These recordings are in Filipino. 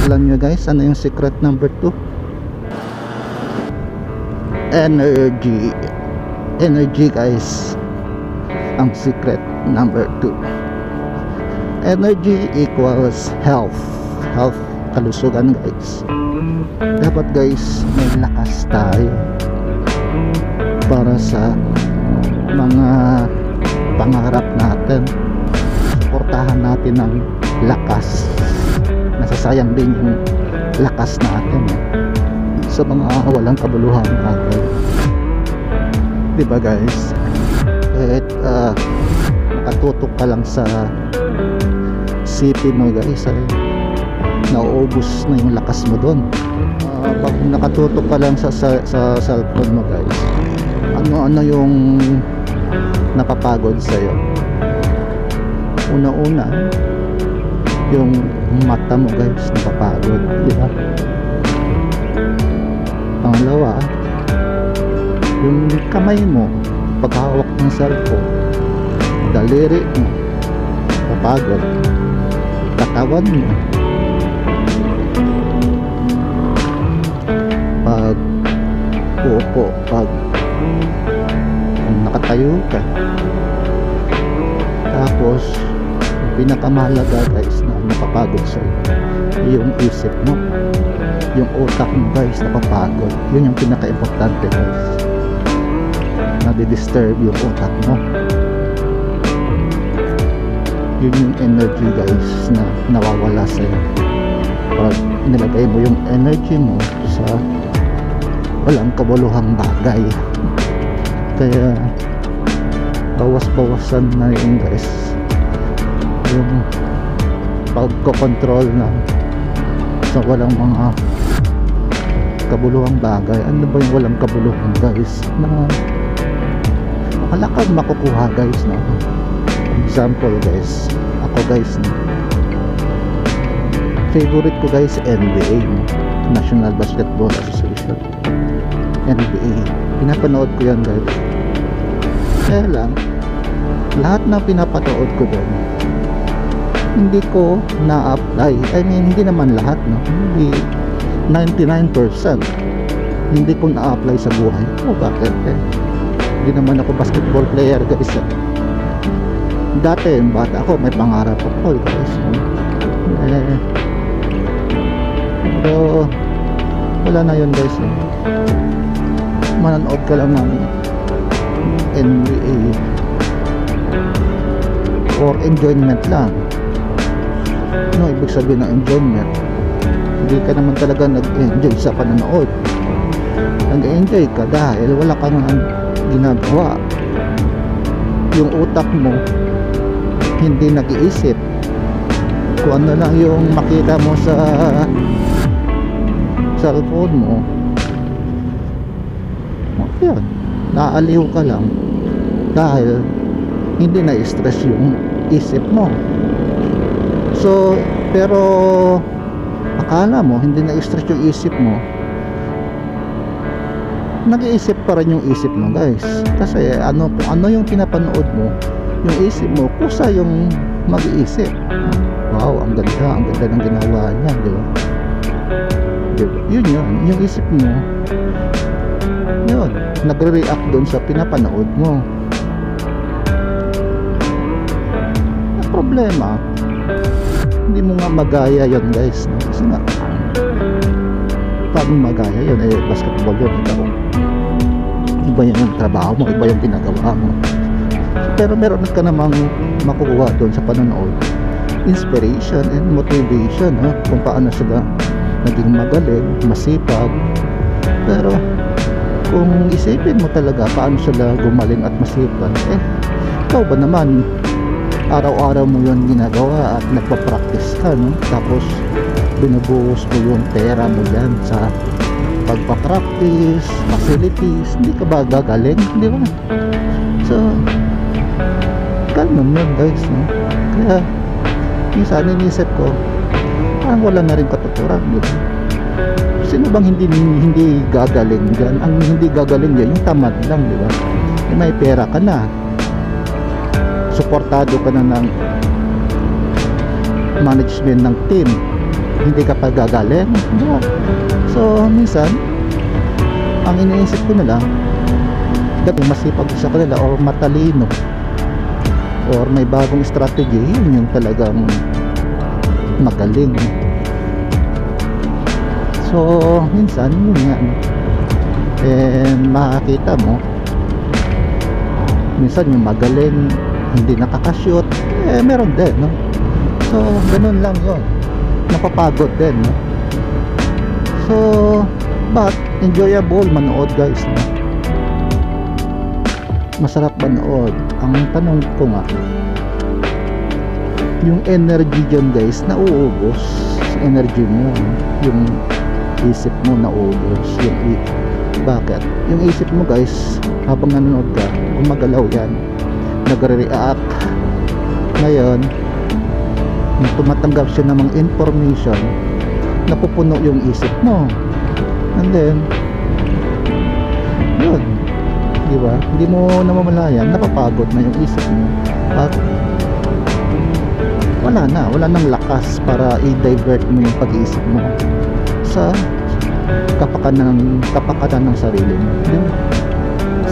Alam nyo guys, ano yung secret number 2? Energy. Energy guys, ang secret number 2. Energy equals health. Health, kalusugan guys. Dapat guys, may lakas tayo para sa mga pangarap natin. Suportahan natin ng lakas. Nasasayang din yung lakas natin sa mga walang kabuluhan natin, diba guys? Kahit nakatutok ka lang sa city mo guys, ay nauubos na yung lakas mo doon. Pag nakatutok ka lang sa cellphone mo guys, ano yung napapagod sa'yo? Una-una, yung mata mo guys, napapagod, diba? Pangalawa, yung kamay mo paghawak ng cellphone, daliri mo napapagod, katawan mo pag uupo, pag nakatayo ka. Tapos pinakamahalaga guys na napapagod sa'yo, yung isip mo, yung utak mo guys, napapagod. Yun yung pinaka-importante guys, nadi-disturb yung utak mo. Yun yung energy guys na nawawala sa'yo pag nilagay mo yung energy mo sa walang kabuluhang bagay. Kaya bawas-bawasan na yun guys, yung pagkokontrol na sa walang mga kabuluhang bagay. Ano ba yung walang kabuluhan guys, na makalakad makukuha guys, no? Example guys, ako guys, no? Favorite ko guys, NBA, no? National Basketball Association, NBA. Pinapanood ko yan guys. Kaya lang, lahat na pinapanood ko doon, hindi ko na-apply. I mean, hindi naman lahat, no? Hindi 99%. Hindi ko na-apply sa buhay ko. Bakit? Hindi naman ako basketball player guys. Dati, bata ako, may pangarap ako guys. Pero wala na yun guys. Mananood ka lang ng NBA or enjoyment lang. Ano ibig sabihin ng enjoyment? Hindi ka naman talaga nag-enjoy sa panonood. Nag-enjoy ka dahil wala kang ginagawa. Yung utak mo hindi nag-iisip. Kung ano lang yung makita mo sa cellphone mo, yan, naaliw ka lang dahil hindi na-stress yung isip mo. So, pero akala mo hindi na-stress yung isip mo, nag-iisip pa rin yung isip mo guys. Kasi ano yung pinapanood mo, yung isip mo kusa yung mag-iisip. Wow, ang ganda ng ginawa niya, di ba? Yun yung isip mo, yun, nagre-react doon sa pinapanood mo. Ang problema, hindi mo nga magaya yun guys, no? Kasi nga pag magaya yun, basketball yun, iba yung trabaho mo, iba yung ginagawa mo. Pero meron ka namang makukuha doon sa panonood, inspiration and motivation, no? Kung paano sila naging magaling, masipag. Pero kung isipin mo talaga paano sila gumaling at masipag, ikaw ba naman araw-araw mo yun ginagawa at nagpa-practice ka, no? Tapos binubuhos mo yung pera mo yan sa pagpa-practice, facilities, hindi ka ba gagaling, di ba? So ganun yun guys, no? Kaya minsan inisip ko, parang wala na rin katuturan, di ba? Sino bang hindi gagaling dyan? Ang hindi gagaling dyan, yung tamad lang, di ba? May pera ka na, suportado ka na ng management ng team, hindi ka pa gagaling, diba? So minsan ang iniisip ko na lang, dati masipag sa kanila or matalino or may bagong strategy, yun yung talagang magaling. So minsan yun nga, makakita mo minsan yung magaling hindi nakakashoot, meron din, no? So ganun lang yun, napapagod din, no? So but enjoyable manood, guys, no? Masarap manood. Ang tanong ko nga, yung energy dyan, guys, nauubos. Energy mo, yung isip mo nauubos. Bakit? Yung isip mo, guys, habang nanonood ka, gumagalaw yan, nagre-react. Ngayon tumatanggap siya ng mga information, napupuno yung isip mo, and then yun, diba? Hindi mo namamalayan, napapagod na yung isip mo at wala nang lakas para i-divert mo yung pag-iisip mo sa kapakanan ng sarili mo, diba?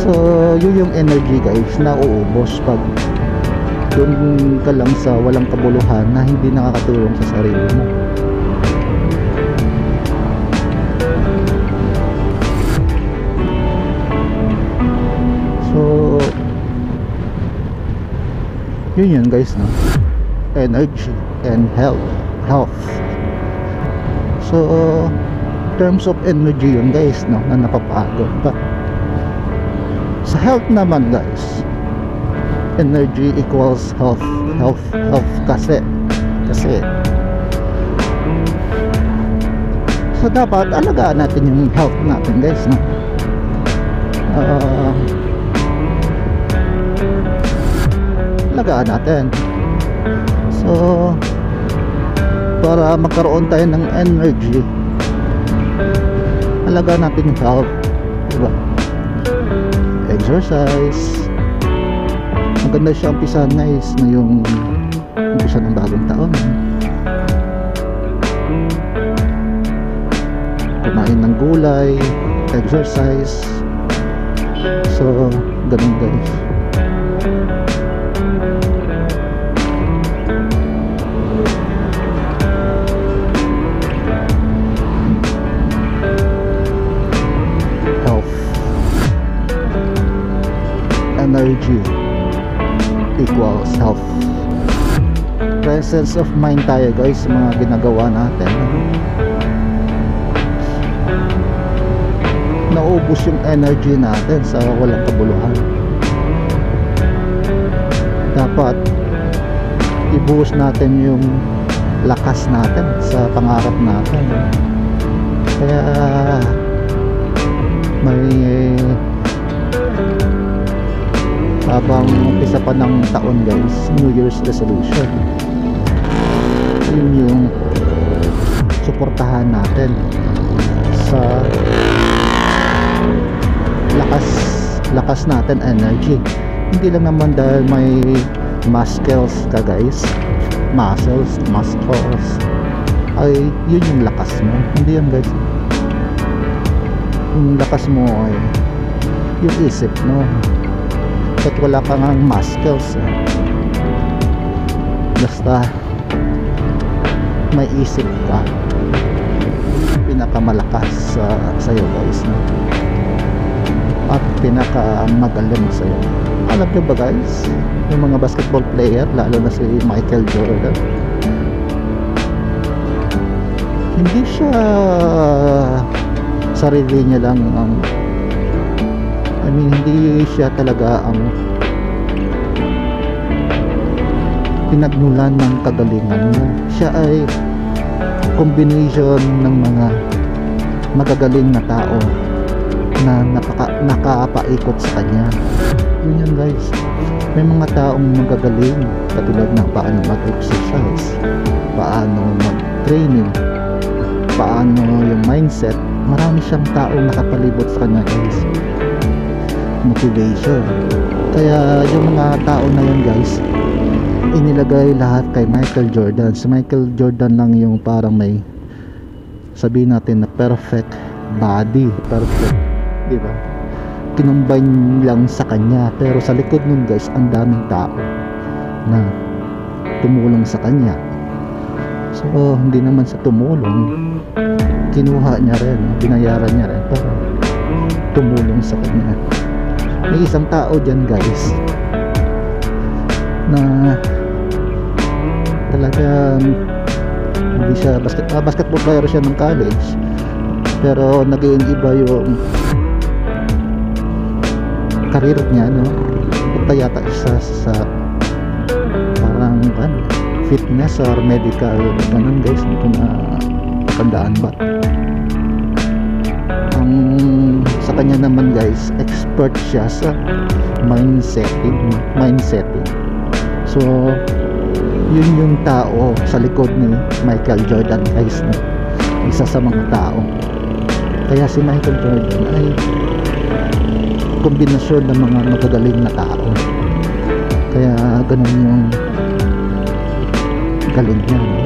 So yun yung energy, guys, na uubos pag doon ka lang sa walang kabuluhan na hindi nakakatulong sa sarili mo. So yun guys, no? Energy and health. So terms of energy yun, guys, no, na napapagod pa. Sa health naman, guys, energy equals health kasi so dapat alagaan natin yung health natin, guys, no? Alagaan natin. So para magkaroon tayo ng energy, alagaan natin yung health, diba? Exercise. Maganda siya umpisahan, guys, na yung umpisa ng bagong taon. Kumain ng gulay, exercise. So ganun, guys. Health, energy equals health. Presence of mind tayo, guys, sa mga ginagawa natin. Naubos yung energy natin sa walang kabuluhan. Dapat ibuhos natin yung lakas natin sa pangarap natin. Kaya may habang umpisa pa ng taon, guys, New Year's resolution, yun yung suportahan natin sa lakas natin, energy. Hindi lang naman dahil may muscles ka, guys, muscles ay yun yung lakas mo. Hindi yan, guys. Yung lakas mo ay yung isip mo. At wala ka nga muscles, basta may isip ka, pinakamalakas sa'yo, guys, no? At pinakamagaling sa'yo. Alam nyo ba, guys, yung mga basketball player, lalo na si Michael Jordan, hindi siya sarili niya lang ang hindi siya talaga ang pinagmulan ng kagalingan niya. Siya ay combination ng mga magagaling na tao na nakapaikot sa kanya. Yun yan, guys. May mga taong magagaling, katulad ng paano mag-exercise, paano mag-training, paano yung mindset. Marami siyang taong nakapalibot sa kanya, guys. Motivation. Kaya yung mga tao na yun, guys, inilagay lahat kay Michael Jordan. Si Michael Jordan lang yung parang may sabihin natin na perfect body, perfect, di ba? Kinumbine lang sa kanya, pero sa likod nun guys, ang daming tao na tumulong sa kanya. So hindi naman sa tumulong, kinuha niya rin, binayaran niya rin para tumulong sa kanya. May isang tao dyan guys na talagang hindi siya basketball player siya ng college, pero naging iba yung career niya, no? Punta yata siya sa parang fitness or medical, ganun guys, hindi ko na tandaan ba. Ang sa kanya naman guys, expert siya sa mindsetting. So yun yung tao sa likod ni Michael Jordan guys, no? Isa sa mga tao. Kaya si Michael Jordan ay kombinasyon ng mga magagaling na tao, kaya ganun yung galing niya, no?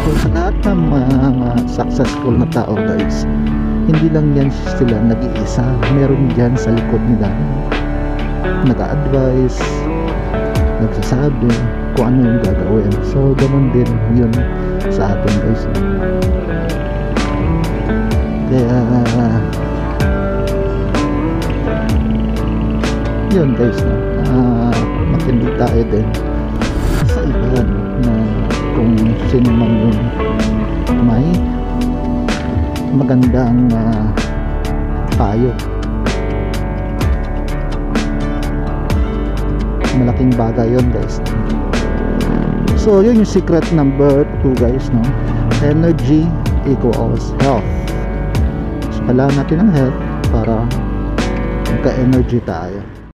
So sa lahat ng mga successful na tao guys, hindi lang yan sila nag-iisa, meron dyan sa likod nila nag-a-advise, nagsasabi kung ano yung gagawin. So ganun din yun sa atin guys, no? Kaya yun guys, no? Makindi tayo din sa iba, no? Na kung sino man yung may magandang payo, malaking bagay yun guys. So yun yung secret number 2 guys, no? Energy equals health. So kailangan natin ng health para magka-energy tayo.